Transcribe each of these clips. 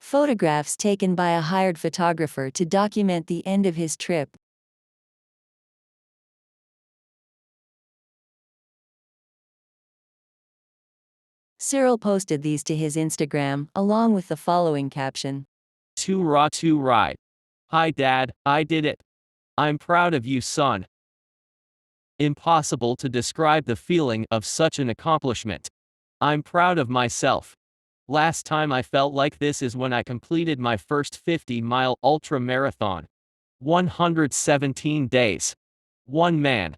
Photographs taken by a hired photographer to document the end of his trip. Cyril posted these to his Instagram, along with the following caption. 2RAW2RIDE. Hi Dad, I did it. I'm proud of you, son. Impossible to describe the feeling of such an accomplishment. I'm proud of myself. Last time I felt like this is when I completed my first 50-mile ultra marathon. 117 days. 1 man.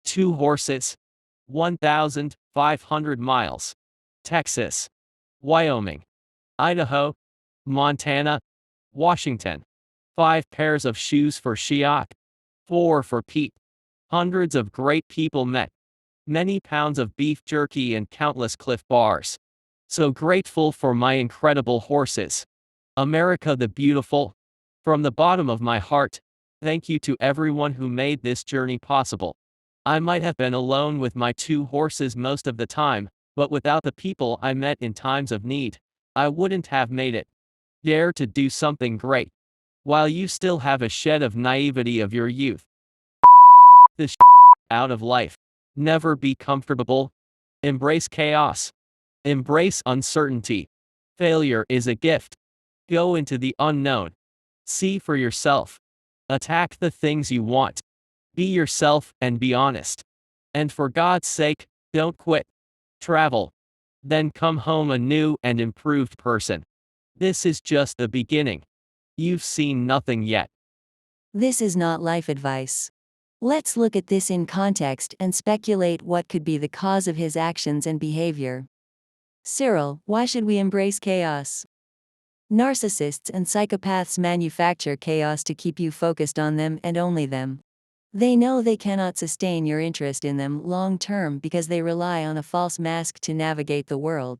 2 horses. 1,500 miles. Texas. Wyoming. Idaho. Montana. Washington. 5 pairs of shoes for Shiok. 4 for Pete. Hundreds of great people met. Many pounds of beef jerky and countless Cliff Bars. So grateful for my incredible horses. America the beautiful. From the bottom of my heart, thank you to everyone who made this journey possible. I might have been alone with my 2 horses most of the time, but without the people I met in times of need, I wouldn't have made it. Dare to do something great. While you still have a shed of naivety of your youth. This out of life. Never be comfortable. Embrace chaos. Embrace uncertainty. Failure is a gift. Go into the unknown. See for yourself. Attack the things you want. Be yourself and be honest. And for God's sake, don't quit. Travel. Then come home a new and improved person. This is just the beginning. You've seen nothing yet. This is not life advice. Let's look at this in context and speculate what could be the cause of his actions and behavior. Cyril, why should we embrace chaos? Narcissists and psychopaths manufacture chaos to keep you focused on them and only them. They know they cannot sustain your interest in them long term because they rely on a false mask to navigate the world.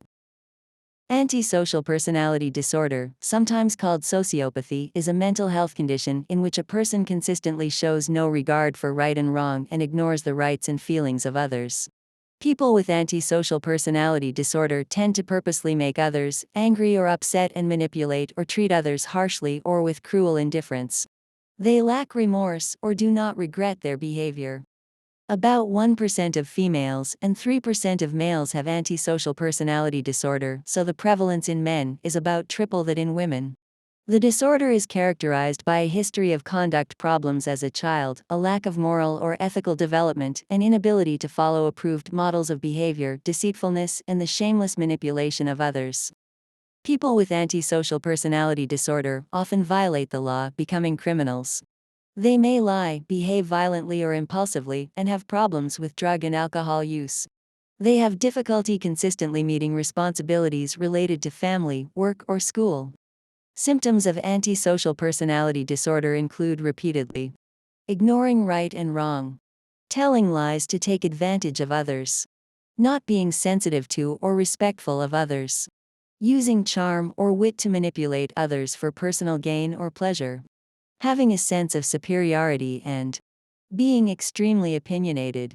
Antisocial personality disorder, sometimes called sociopathy, is a mental health condition in which a person consistently shows no regard for right and wrong and ignores the rights and feelings of others. People with antisocial personality disorder tend to purposely make others angry or upset and manipulate or treat others harshly or with cruel indifference. They lack remorse or do not regret their behavior. About 1% of females and 3% of males have antisocial personality disorder, so the prevalence in men is about triple that in women. The disorder is characterized by a history of conduct problems as a child, a lack of moral or ethical development, an inability to follow approved models of behavior, deceitfulness, and the shameless manipulation of others. People with antisocial personality disorder often violate the law, becoming criminals. They may lie, behave violently or impulsively, and have problems with drug and alcohol use. They have difficulty consistently meeting responsibilities related to family, work, or school. Symptoms of antisocial personality disorder include repeatedly ignoring right and wrong, telling lies to take advantage of others, not being sensitive to or respectful of others, using charm or wit to manipulate others for personal gain or pleasure, having a sense of superiority and being extremely opinionated,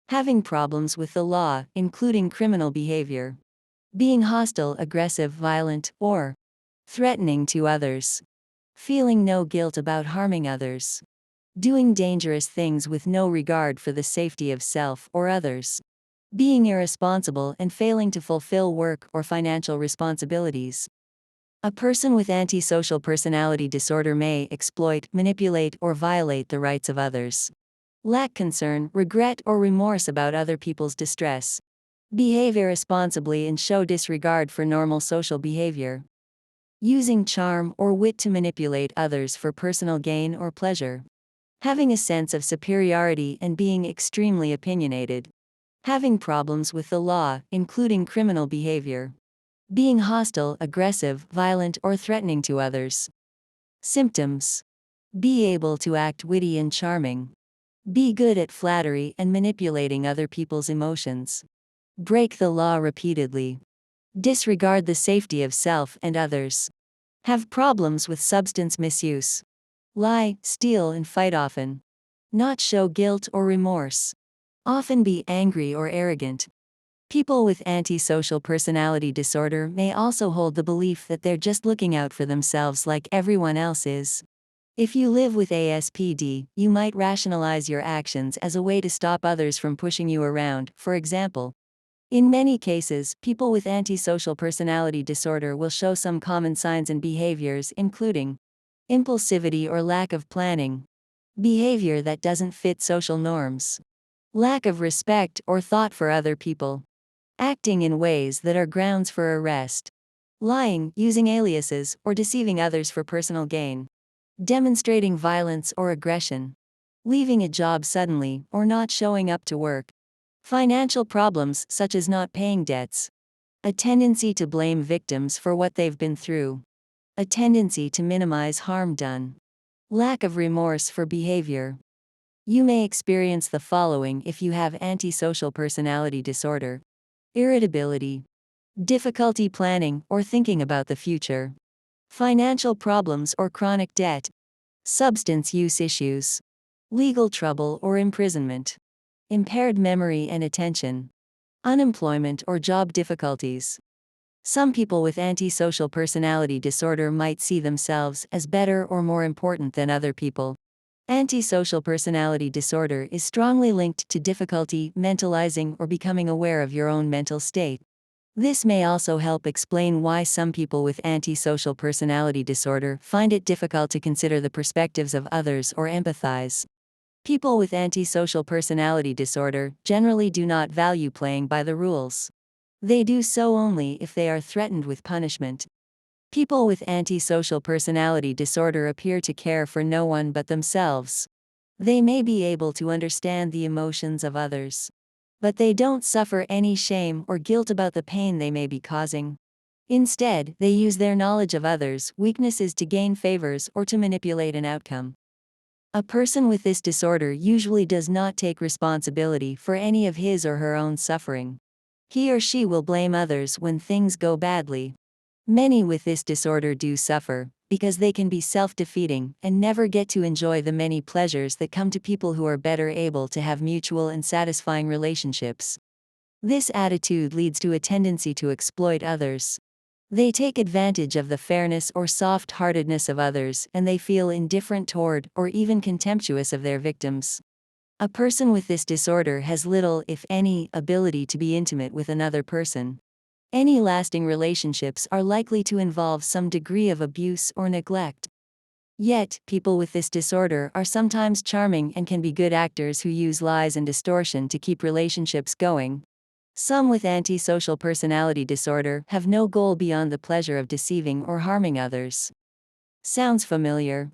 having problems with the law, including criminal behavior, being hostile, aggressive, violent, or threatening to others, feeling no guilt about harming others, doing dangerous things with no regard for the safety of self or others, being irresponsible and failing to fulfill work or financial responsibilities. A person with antisocial personality disorder may exploit, manipulate, or violate the rights of others, lack concern, regret, or remorse about other people's distress, behave irresponsibly and show disregard for normal social behavior, using charm or wit to manipulate others for personal gain or pleasure, having a sense of superiority and being extremely opinionated, having problems with the law, including criminal behavior, being hostile, aggressive, violent, or threatening to others. Symptoms: be able to act witty and charming. Be good at flattery and manipulating other people's emotions. Break the law repeatedly. Disregard the safety of self and others. Have problems with substance misuse. Lie, steal, and fight often. Not show guilt or remorse. Often be angry or arrogant. People with antisocial personality disorder may also hold the belief that they're just looking out for themselves like everyone else is. If you live with ASPD, you might rationalize your actions as a way to stop others from pushing you around. For example, in many cases, people with antisocial personality disorder will show some common signs and behaviors, including impulsivity or lack of planning, behavior that doesn't fit social norms, lack of respect or thought for other people, acting in ways that are grounds for arrest, lying, using aliases, or deceiving others for personal gain, demonstrating violence or aggression, leaving a job suddenly or not showing up to work, financial problems such as not paying debts, a tendency to blame victims for what they've been through, a tendency to minimize harm done, lack of remorse for behavior. You may experience the following if you have antisocial personality disorder: irritability, difficulty planning or thinking about the future, financial problems or chronic debt, substance use issues, legal trouble or imprisonment, impaired memory and attention, unemployment or job difficulties. Some people with antisocial personality disorder might see themselves as better or more important than other people. Antisocial personality disorder is strongly linked to difficulty mentalizing or becoming aware of your own mental state. This may also help explain why some people with antisocial personality disorder find it difficult to consider the perspectives of others or empathize. People with antisocial personality disorder generally do not value playing by the rules. They do so only if they are threatened with punishment. People with antisocial personality disorder appear to care for no one but themselves. They may be able to understand the emotions of others, but they don't suffer any shame or guilt about the pain they may be causing. Instead, they use their knowledge of others' weaknesses to gain favors or to manipulate an outcome. A person with this disorder usually does not take responsibility for any of his or her own suffering. He or she will blame others when things go badly. Many with this disorder do suffer, because they can be self-defeating and never get to enjoy the many pleasures that come to people who are better able to have mutual and satisfying relationships. This attitude leads to a tendency to exploit others. They take advantage of the fairness or soft-heartedness of others, and they feel indifferent toward or even contemptuous of their victims. A person with this disorder has little, if any, ability to be intimate with another person. Any lasting relationships are likely to involve some degree of abuse or neglect. Yet, people with this disorder are sometimes charming and can be good actors who use lies and distortion to keep relationships going. Some with antisocial personality disorder have no goal beyond the pleasure of deceiving or harming others. Sounds familiar?